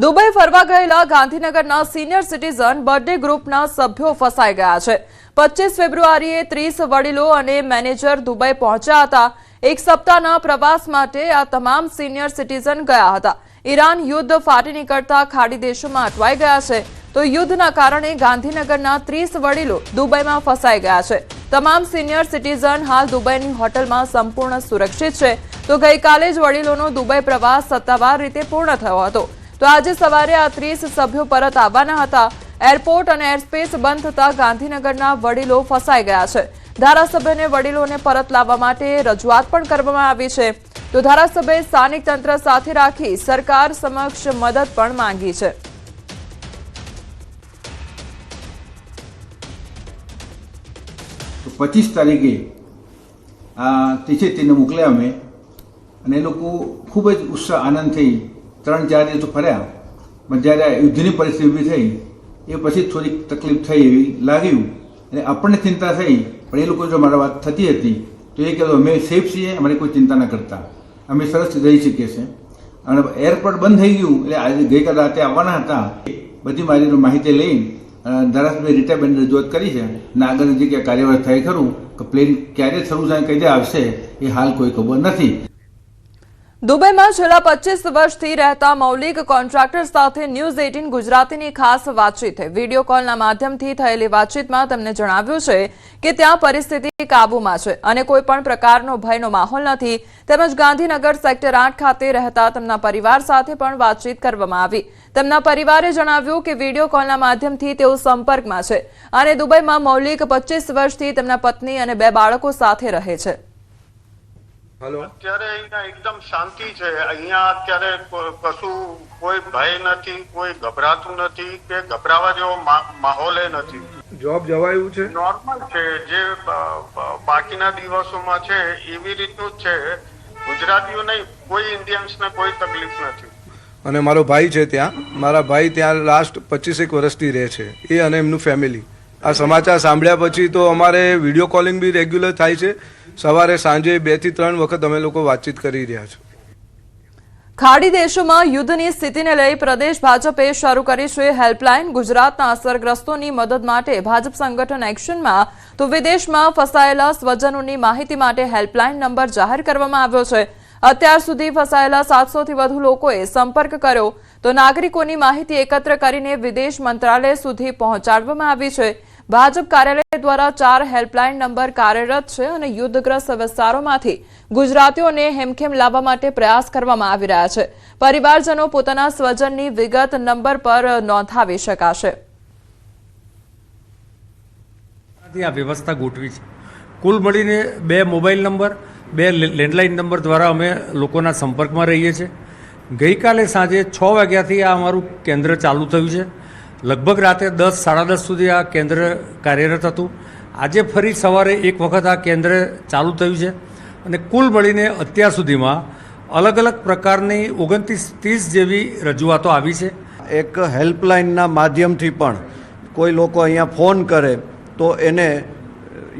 Dubai ફરવા ગયેલા ગાંધીનગરના સિનિયર સિટીઝન બર્થડે ગ્રુપના સભ્યો ફસાઈ ગયા છે। 25 ફેબ્રુઆરીએ 30 વડીલો અને મેનેજર દુબઈ પહોંચ્યા હતા। એક સપ્તાહના પ્રવાસ માટે આ તમામ સિનિયર સિટીઝન ગયા હતા। ઈરાન યુદ્ધ ફાટી નીકળતા ખાડી દેશોમાં અટવાઈ ગયા છે, તો યુદ્ધના કારણે ગાંધીનગરના 30 વડીલો દુબઈમાં ફસાઈ ગયા છે। તમામ સિનિયર સિટીઝન હાલ દુબઈની હોટલમાં સંપૂર્ણ સુરક્ષિત છે। તો ગઈકાલે જ વડીલોનો દુબઈ પ્રવાસ સત્તાવાર રીતે પૂર્ણ થયો હતો। તો આજે સવારે આ 30 સભ્યો પરત આવવાના હતા। એરપોર્ટ અને એરસ્પેસ બંધ થતા ગાંધીનગરના વડીલો ફસાઈ ગયા છે। ધારાસભ્યને વડીલોને પરત લાવવા માટે રજૂઆત પણ કરવામાં આવી છે। તો ધારાસભ્યે સ્થાનિક તંત્ર સાથે રાખી સરકાર સમક્ષ મદદ પણ માંગી છે। તો 25 તારીખે આ 30 મોકલ્યા અમે, અને એ લોકો ખૂબ જ ઉત્સાહ આનંદ થઈ 3-4 દિવસ ફર્યા। પણ જ્યારે યુદ્ધની પરિસ્થિતિ ઊભી થઈ એ પછી થોડીક તકલીફ થઈ એવી લાગ્યું, અને આપણને ચિંતા થઈ। પણ એ લોકો જો મારા વાત થતી હતી તો એ કહેતું અમે સેફ છીએ, અમારે કોઈ ચિંતા ન કરતા, અમે સરસ રહી શકીએ છીએ। અને એરપોર્ટ બંધ થઈ ગયું એટલે આજે ગઈકાલે રાતે આવવાના હતા। બધી મારી માહિતી લઈ ધારાસભ્ય રીટાબેન રજૂઆત કરી છે, અને આગળ જે કાર્યવાહી થાય ખરું કે પ્લેન ક્યારે શરૂ થાય, કઈ આવશે એ હાલ કોઈ ખબર નથી। દુબઈમાં છેલ્લા 25 વર્ષથી રહેતા મૌલિક કોન્ટ્રાક્ટર સાથે ન્યૂઝ 18 ગુજરાતીની ખાસ વાતચીત થઈ। વિડીયો કોલના માધ્યમથી થયેલી વાતચીતમાં તેમને જણાવ્યું છે કે ત્યાં પરિસ્થિતિ કાબૂમાં છે અને કોઈ પણ પ્રકારનો ભયનો માહોલ નથી। તેમજ ગાંધીનગર સેક્ટર 8 ખાતે રહેતા તેમના પરિવાર સાથે પણ વાતચીત કરવામાં આવી। તેમના પરિવારે જણાવ્યું કે વિડીયો કોલના માધ્યમથી તેઓ સંપર્કમાં છે અને દુબઈમાં મૌલિક 25 વર્ષથી તેમના પત્ની અને 2 બાળકો સાથે રહે છે। અત્યારે અહીંયા એકદમ શાંતિ છે। અહીંયા અત્યારે કશું કોઈ ભય નથી, કોઈ ગભરાતું નથી કે ગભરાવા જેવો માહોલ નથી। જોબ જવાયું છે, નોર્મલ છે, જે બાકીના દિવસોમાં છે એવી રીતનું જ છે। ગુજરાતીઓ નહીં, કોઈ ઇન્ડિયન્સને કોઈ તકલીફ નથી। અને મારો ભાઈ છે ત્યાં, મારા ભાઈ ત્યાં લાસ્ટ 25 વર્ષથી રહે છે, એ અને એમનું ફેમિલી। આ સમાચાર સાંભળ્યા પછી તો અમારે વિડીયો કોલિંગ બી રેગ્યુલર થાય છે। સવારે સાંજે 2 થી 3 વખત અમે લોકો વાતચીત કરી રહ્યા છે। ખાડી દેશોમાં યુદ્ધની સ્થિતિને લઈ પ્રદેશ ભાજપે શરૂ કરી છે હેલ્પલાઇન। ગુજરાતના અસરગ્રસ્તોની મદદ માટે ભાજપ સંગઠન એક્શનમાં, તો વિદેશમાં ફસાયેલા સ્વજનોની માહિતી માટે હેલ્પલાઇન નંબર જાહેર કરવામાં આવ્યો છે। અત્યાર સુધી ફસાયેલા 700 થી વધુ લોકોએ સંપર્ક કર્યો, તો નાગરિકોની માહિતી એકત્ર કરીને વિદેશ મંત્રાલય સુધી પહોંચાડવામાં આવી છે। ભાજપ કાર્યાલય દ્વારા 4 હેલ્પલાઇન નંબર કાર્યરત છે અને યુદ્ધગ્રસ્ત વિસ્તારોમાંથી ગુજરાતીઓને હેમખેમ લાવવા માટે પ્રયાસ કરવામાં આવી રહ્યા છે। પરિવારજનો પોતાના સ્વજનની વિગત નંબર પર નોંધાવી શકાશે। આ વ્યવસ્થા ગોઠવી છે। કુલ મળીને 2 મોબાઈલ નંબર, 2 લેન્ડલાઇન નંબર દ્વારા અમે લોકોના સંપર્કમાં રહીએ છીએ। ગઈકાલે સાંજે 6 વાગ્યાથી આ અમારું કેન્દ્ર ચાલુ થયું છે। લગભગ રાતે 10, 10:30 સુધી આ કેન્દ્ર કાર્યરત હતું। આજે ફરી સવારે એક વખત આ કેન્દ્ર ચાલુ થયું છે અને કુલ મળીને અત્યાર સુધીમાં અલગ અલગ પ્રકારની 29-30 જેવી રજૂઆતો આવી છે। એક હેલ્પલાઇનના માધ્યમથી પણ કોઈ લોકો અહીંયા ફોન કરે તો એને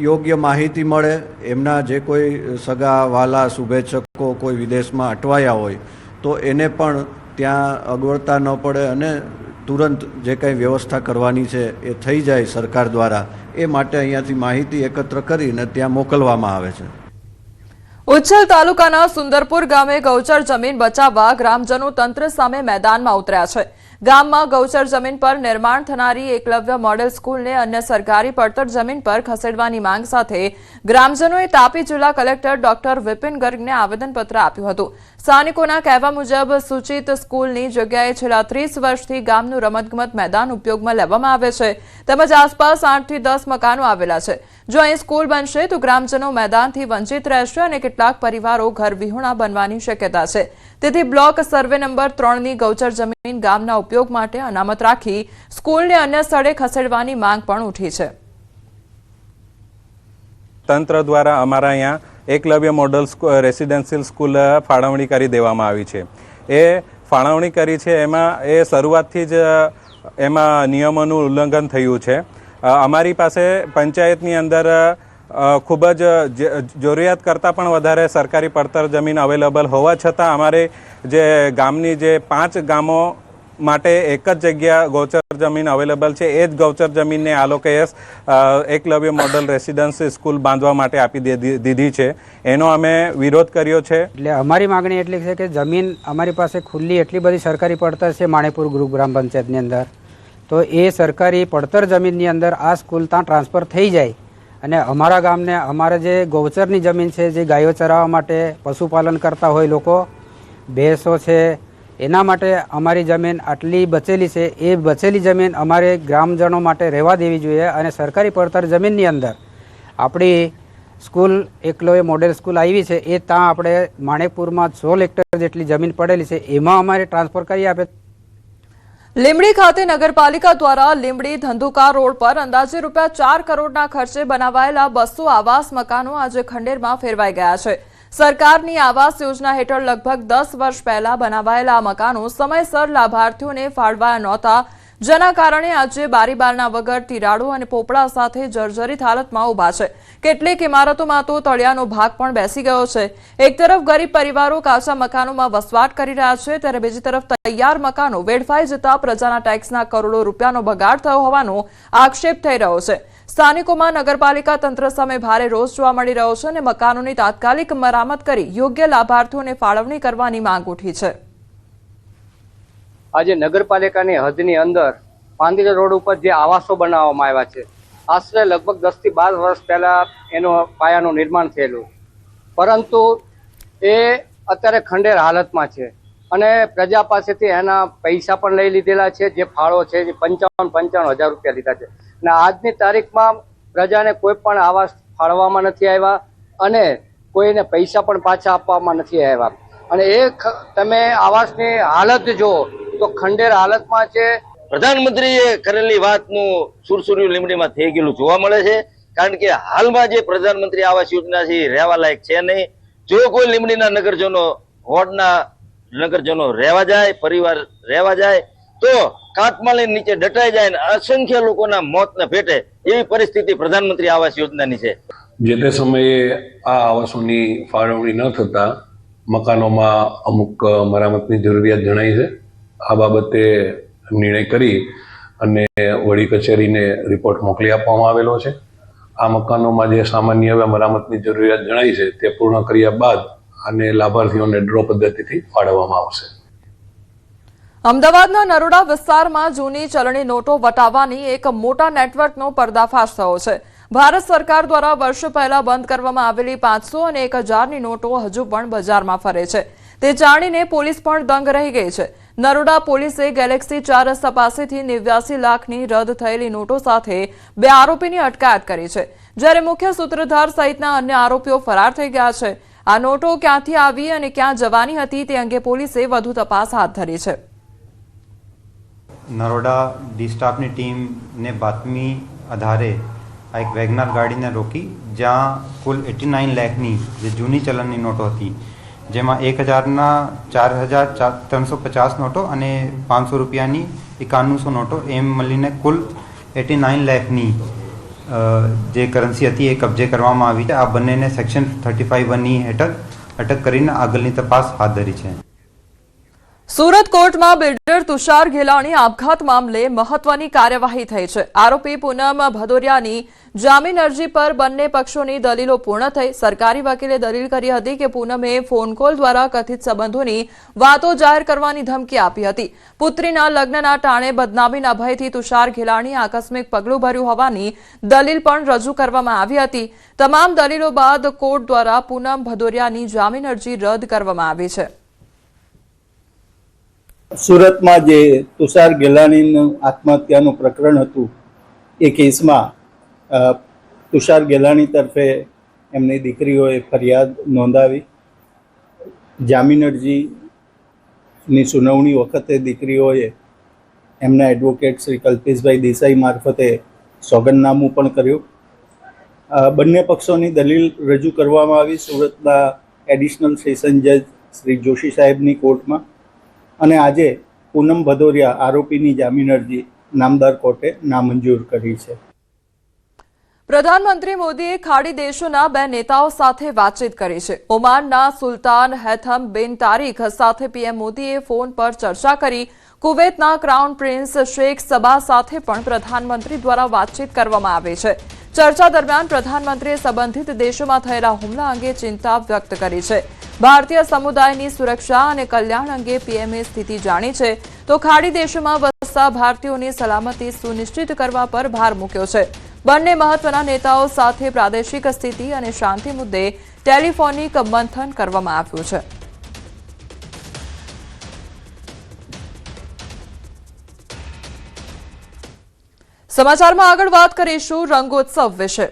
યોગ્ય માહિતી મળે। એમના જે કોઈ સગા વાલા શુભેચ્છકો કોઈ વિદેશમાં અટવાયા હોય તો એને પણ ત્યાં અગવડતા ન પડે અને તુરંત જે કંઈ વ્યવસ્થા કરવાની છે એ થઈ જાય સરકાર દ્વારા। એ માટે અહીંયાથી માહિતી એકત્ર કરીને ત્યાં મોકલવામાં આવે છે। ઉચ્છલ તાલુકાના સુંદરપુર ગામે ગૌચર જમીન બચાવવા ગ્રામજનો તંત્ર સામે મેદાનમાં ઉતર્યા છે। ગામમાં ગૌચર જમીન પર નિર્માણ થનારી એકલવ્ય મોડેલ સ્કૂલને અન્ય સરકારી પડતર જમીન પર ખસેડવાની માંગ સાથે ગ્રામજનોએ તાપી જિલ્લા કલેક્ટર ડોક્ટર વિપિન ગર્ગને આવેદનપત્ર આપ્યું હતું। સ્થાનિકોના કહેવા મુજબ સૂચિત સ્કૂલની જગ્યાએ છેલ્લા 30 વર્ષથી ગામનું રમતગમત મેદાન ઉપયોગમાં લેવામાં આવે છે, તેમજ આસપાસ 8 થી 10 મકાનો આવેલા છે। જો અહીં સ્કૂલ બનશે તો ગ્રામજનો મેદાનથી વંચિત રહેશે અને કેટલાક પરિવારો ઘર વિહોણા બનવાની શક્યતા છે। તેથી બ્લોક સર્વે નંબર 3ની ગૌચર જમીન ગામના ઉપયોગ માટે અનામત રાખી સ્કૂલને અન્ય સ્થળે ખસેડવાની માંગ પણ ઉઠી છે। તંત્ર દ્વારા અમારા અહીંયા એકલવ્ય મોડલ રેસિડેન્શિયલ સ્કૂલ ફાળવણી કરી દેવામાં આવી છે। એ ફાળવણી કરી છે એમાં એ શરૂઆતથી જ એમાં નિયમોનું ઉલ્લંઘન થયું છે। અમારી પાસે પંચાયતની અંદર ખૂબ જ જરૂરિયાત કરતાં પણ વધારે સરકારી પડતર જમીન અવેલેબલ હોવા છતાં અમારે જે ગામની જે 5 ગામો માટે એક જ જગ્યા ગૌચર જમીન અવેલેબલ છે. એ જ ગૌચર જમીનને આ લોકોએ એકલવ્ય મોડલ રેસિડેન્સી સ્કૂલ બાંધવા માટે આપી દીધી છે. એનો અમે વિરોધ કર્યો છે. એટલે અમારી માગણી એટલી છે કે જમીન અમારી પાસે ખુલ્લી એટલી બધી સરકારી પડતર છે માણેપુર ગ્રુપ ગ્રામ પંચાયતની અંદર, તો એ સરકારી પડતર જમીનની અંદર આ સ્કૂલ ત્યાં ટ્રાન્સફર થઈ જાય અને અમારા ગામને અમારે જે ગૌચરની જમીન છે, જે ગાયો ચરાવવા માટે પશુપાલન કરતા હોય લોકો, ભેંસો છે, એના માટે અમારી જમીન આટલી બચેલી છે, એ બચેલી જમીન અમારે ગ્રામજનો માટે રહેવા દેવી જોઈએ અને સરકારી પડતર જમીનની અંદર આપણી સ્કૂલ એકલવ્ય મોડેલ સ્કૂલ આવી છે એ ત્યાં આપણે માણેકપુરમાં 16 હેક્ટર જેટલી જમીન પડેલી છે એમાં અમારે ટ્રાન્સફર કરી આપે. લીંબડી ખાતે નગરપાલિકા દ્વારા લીંબડી ધંધુકા રોડ પર અંદાજે ₹4 કરોડના ખર્ચે બનાવાયેલા 200 આવાસ મકાનો આજે ખંડેરમાં ફેરવાઈ ગયા છે. સરકારની આવાસ યોજના હેઠળ લગભગ 10 વર્ષ પહેલા બનાવાયેલા મકાનો સમયસર લાભાર્થીઓને ફાળવાયા નહોતા, જેના કારણે આજે બારીબારણા વગર તિરાડો અને પોપડા સાથે જર્જરિત હાલતમાં ઊભા છે. કેટલીક ઇમારતોમાં તો તળિયાનો ભાગ પણ બેસી ગયો છે. એક તરફ ગરીબ પરિવારો કાચા મકાનોમાં વસવાટ કરી રહ્યા છે, ત્યારે બીજી તરફ તૈયાર મકાનો વેડફાઈ જતા પ્રજાના ટેક્સના કરોડો રૂપિયાનો બગાડ થયો હોવાનો આક્ષેપ થઈ રહ્યો છે. સ્થાનિકોમાં નગરપાલિકા તંત્ર સામે ભારે રોષ જોવા મળી રહ્યો છે અને મકાનોની તાત્કાલિક મરામત કરી યોગ્ય લાભાર્થીઓને ફાળવણી કરવાની માંગ ઉઠી છે. આજે નગરપાલિકાની હદની અંદર પાંદીરા રોડ ઉપર જે આવાસો બનાવવામાં આવ્યા છે, આશરે લગભગ 10 થી 12 વર્ષ પહેલા એનો પાયાનું નિર્માણ થયેલું, પરંતુ એ અત્યારે ખંડેર હાલતમાં છે અને પ્રજા પાસેથી એના પૈસા પણ લઈ લીધેલા છે. જે ફાળો છે એ 55,000 રૂપિયા લીધા છે અને આજની તારીખમાં પ્રજાને કોઈ પણ આવાસ ફાળવામાં નથી આવ્યા અને કોઈને પૈસા પણ પાછા આપવામાં નથી આવ્યા. અને એ તમે આવાસની હાલત જો તો ખંડેર હાલતમાં છે. પ્રધાનમંત્રીએ કરેલી વાતનું સુરસુર્યું લીંબડીમાં થઈ ગયેલું જોવા મળે છે, કારણ કે હાલમાં જે પ્રધાનમંત્રી આવાસ યોજના છે એ રહેવા લાયક છે નહીં. જો કોઈ લીંબડીના નગરજનો, વોર્ડના નગરજનો રહેવા જાય, પરિવાર રહેવા જાય તો કાટમાળની નીચે દટાઈ જાય ને અસંખ્ય લોકોના મોતને ભેટે એવી પરિસ્થિતિ પ્રધાનમંત્રી આવાસ યોજનાની છે. જે તે સમયે આ આવાસોની ફાળવણી ન થતા મકાનોમાં અમુક મરામતની જરૂરિયાત જણાઈ છે. આ બાબતે નિર્ણય કરી અને વડી કચેરીને રિપોર્ટ મોકલી આપવામાં આવેલો છે. આ મકાનોમાં જે સામાન્ય એવા મરામતની જરૂરિયાત જણાઈ છે તે પૂર્ણ કર્યા બાદ અને લાભાર્થીઓને ડ્રો પદ્ધતિથી ફાળવવામાં આવશે. અમદાવાદના નરોડા વિસ્તારમાં જૂની ચલણી નોટો વટાવવાની એક મોટા નેટવર્કનો પર્દાફાશ થયો છે. ભારત સરકાર દ્વારા વર્ષો પહેલા બંધ કરવામાં આવેલી 500 અને 1000ની નોટો હજુ પણ બજારમાં ફરે છે. તે જાણીને પોલીસ પણ દંગ રહી ગઈ છે. નરોડા પોલીસે ગેલેક્સી 4 રસ્તા પાસેથી 89 લાખની રદ થયેલી નોટો સાથે 2 આરોપીની અટકાયત કરી છે, જ્યારે મુખ્ય સૂત્રધાર સહિતના અન્ય આરોપીઓ ફરાર થઈ ગયા છે. આ નોટો ક્યાંથી આવી અને ક્યાં જવાની હતી તે અંગે પોલીસે વધુ તપાસ હાથ ધરી છે. નરોડા ડી સ્ટાફની ટીમને બાતમી આધારે આ એક વેગનાર ગાડીને રોકી, જ્યાં કુલ 89 લાખની જે જૂની ચલણની નોટો હતી, જેમાં 1000ના 4350 નોટો અને 500 રૂપિયાની 9100 નોટો, એમ મળીને કુલ 89 લાખની જે કરન્સી હતી એ કબજે કરવામાં આવી છે. આ બંનેને સેક્શન 35(1) હેઠળ અટક કરીને આગળની તપાસ હાથ ધરી છે. સુરત કોર્ટમાં બિલ્ડર તુષાર ગેલાણી આપઘાત મામલે મહત્વની કાર્યવાહી થઈ છે. આરોપી પૂનમ ભદોરિયાની જામીન અરજી પર બંને પક્ષોની દલીલો પૂર્ણ થઈ. સરકારી વકીલે દલીલ કરી હતી કે પૂનમે ફોન કોલ દ્વારા કથિત સંબંધોની વાતો જાહેર કરવાની ધમકી આપી હતી. પુત્રીના લગ્નના ટાણે બદનામીના ભયથી તુષાર ગેલાણીએ આકસ્મિક પગલું ભર્યું હોવાની દલીલ પણ રજૂ કરવામાં આવી હતી. તમામ દલીલો બાદ કોર્ટ દ્વારા પૂનમ ભદોરિયાની જામીન અરજી રદ કરવામાં આવી છે. સુરતમાં જે તુષાર ગેલાણીનું આત્મહત્યાનું પ્રકરણ હતું, એ કેસમાં તુષાર ગેલાણી તરફે એમની દીકરીઓએ ફરિયાદ નોંધાવી. જામીન અરજીની સુનાવણી વખતે દીકરીઓએ એમના એડવોકેટ શ્રી કલ્પેશભાઈ દેસાઈ મારફતે સોગંદનામું પણ કર્યું. બંને પક્ષોની દલીલ રજૂ કરવામાં આવી સુરતના એડિશનલ સેશન જજ શ્રી જોશી સાહેબની કોર્ટમાં, અને આજે પૂનમ ભદોરિયા આરોપીની જામીન અરજી નામદાર કોર્ટે નામંજૂર કરી છે. પ્રધાનમંત્રી મોદીએ ખાડી દેશોના 2 નેતાઓ સાથે વાતચીત કરી છે. ઓમાનના સુલતાન હેથમ બિન તારીખ સાથે પીએમ મોદીએ ફોન પર ચર્ચા કરી. કુવૈતના ક્રાઉન પ્રિન્સ શેખ સબા સાથે પણ પ્રધાનમંત્રી દ્વારા વાતચીત કરવામાં આવી છે. ચર્ચા દરમિયાન પ્રધાનમંત્રીએ સંબંધિત દેશોમાં થયેલા હુમલા અંગે ચિંતા વ્યક્ત કરી છે. ભારતીય સમુદાયની સુરક્ષા અને કલ્યાણ અંગે પીએમએ સ્થિતિ જાણી છે, તો ખાડી દેશોમાં વસતા ભારતીયોની સલામતી સુનિશ્ચિત કરવા પર ભાર મૂક્યો છે. બંને મહત્વના નેતાઓ સાથે પ્રાદેશિક સ્થિતિ અને શાંતિ મુદ્દે ટેલિફોનિક મંથન કરવામાં આવ્યું છે. સમાચારમાં આગળ વાત કરીશું રંગોત્સવ વિશે.